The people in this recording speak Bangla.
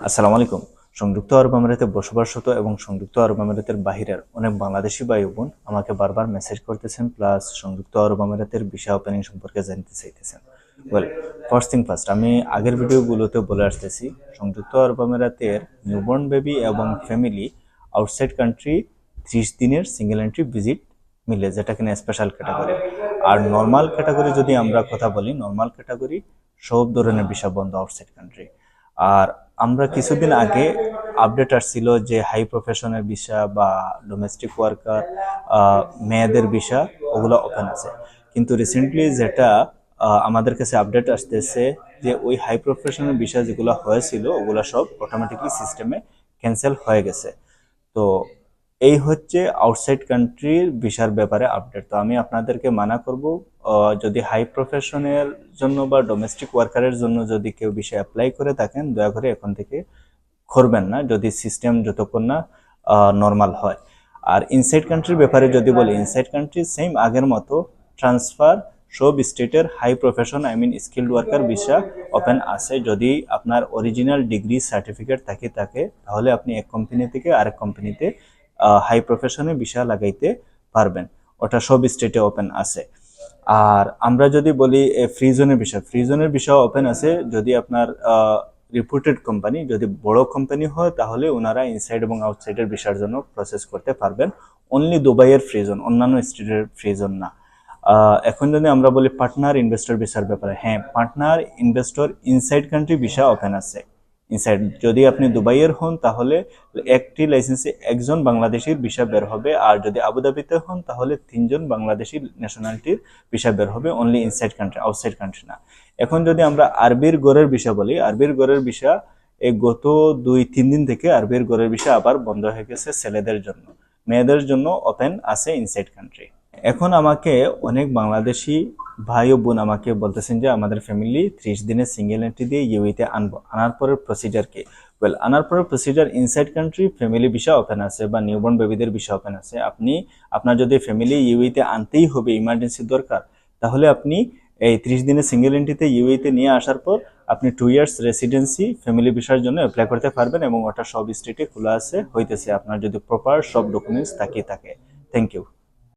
আসসালামু আলাইকুম। সংযুক্ত আরব আমিরাতে বসবাসরত এবং সংযুক্ত আরব আমিরাতের বাহিরের অনেক বাংলাদেশি ভাই বোন আমাকে বারবার মেসেজ করতেছেন, প্লাস সংযুক্ত আরব আমিরাতের ভিসা ওপেনিং সম্পর্কে জানতে চাইতেছেন। ওয়েল, ফার্স্ট থিং ফার্স্ট, আমি আগের ভিডিওগুলোতে বলে আসতেছি, সংযুক্ত আরব আমিরাতের নিউবর্ন বেবি এবং ফ্যামিলি আউটসাইড কান্ট্রি 30 দিনের সিঙ্গেল এন্ট্রি ভিজিট মিলে, যেটা কিনা স্পেশাল ক্যাটাগরি। আর নর্মাল ক্যাটাগরি যদি আমরা কথা বলি, নর্মাল ক্যাটাগরি সব ধরনের ভিসা বন্ধ আউটসাইড কান্ট্রি। আর আমরা কিছুদিন আগে আপডেট আসছিল যে হাই প্রফেশনের ভিসা বা ডোমেস্টিক ওয়ার্কার, মেয়েদের ভিসা, ওগুলো ওপেন আছে। কিন্তু রিসেন্টলি যেটা আমাদের কাছে আপডেট আসতেছে যে ওই হাই প্রফেশনের ভিসা যেগুলো হয়েছিল ওগুলো সব অটোমেটিকলি সিস্টেমে ক্যান্সেল হয়ে গেছে। তো এই হচ্ছে আউটসাইড কান্ট্রির ভিসার ব্যাপারে আপডেট। তো আমি আপনাদেরকে মানা করব, যদি হাই প্রফেশনের জন্য বা ডোমেস্টিক ওয়ার্কারের জন্য যদি কেউ ভিসা অ্যাপ্লাই করে থাকেন, দয়া করে এখন থেকে করবেন না, যদি সিস্টেম যতক্ষণ না নর্মাল হয়। আর ইনসাইড কান্ট্রির ব্যাপারে যদি বলি, ইনসাইড কান্ট্রি সেম আগের মতো ট্রান্সফার সব স্টেটের high profession skilled worker visa open আছে। যদি আপনার অরিজিনাল ডিগ্রি সার্টিফিকেট থাকে তাহলে আপনি এক কোম্পানি থেকে আরেক কোম্পানিতে হাই প্রফেশনে ভিসা লাগাইতে পারবেন। ওটা সব স্টেটে ওপেন আছে। আর আমরা যদি বলি ফ্রি জোনের বিষয় ওপেন আছে। যদি আপনার রিপুটেড কোম্পানি, যদি বড় কোম্পানি হয়, তাহলে ওনারা ইনসাইড এবং আউটসাইডের ভিসার জন্য প্রসেস করতে পারবেন। অনলি দুবাইয়ের ফ্রি জোন, অন্যান্য স্টেটের ফ্রি জোন না। এখন যদি আমরা বলি পার্টনার ইনভেস্টর ভিসার ব্যাপারে, হ্যাঁ, partner investor inside country visa open আছে। ইনসাইড যদি আপনি দুবাইয়ের হন তাহলে একটি লাইসেন্সে একজন বাংলাদেশির ভিসা বের হবে, আর যদি আবুধাবিতে হন তাহলে 3জন বাংলাদেশি ন্যাশনালিটির ভিসা বের হবে, only inside country, outside country না। এখন যদি আমরা আরবির গড়ের ভিসা বলি, আরবির গড়ের ভিসা এই গত 2-3 দিন থেকে আরবির গড়ের ভিসা আবার বন্ধ হয়ে গেছে ছেলেদের জন্য। মেয়েদের জন্য ওপেন আছে ইনসাইড কান্ট্রি। এখন আমাকে অনেক বাংলাদেশি ভাই ও বোন আমাকে বলতেছেন যে আমাদের ফ্যামিলি 30 দিনের সিঙ্গেল এন্ট্রি দিয়ে ইউইতে আনবো, আনার পরের প্রসিজার কি? ওয়েল, আনার পরের procedure, inside country family visa open আছে বা নিউবর্ন বেবিদের ভিসা ওপেন আছে। আপনার যদি ফ্যামিলি ইউইতে আনতেই হবে, ইমার্জেন্সি দরকার, তাহলে আপনি এই 30 দিনের সিঙ্গেল এন্ট্রিতে ইউইতে নিয়ে আসার পর আপনি 2 ইয়ার্স রেসিডেন্সি ফ্যামিলি ভিসার জন্য অ্যাপ্লাই করতে পারবেন, এবং ওটা সব স্টেটে খোলা আছে হইতেছে, আপনার যদি প্রপার সব ডকুমেন্টস থাকে। Thank you.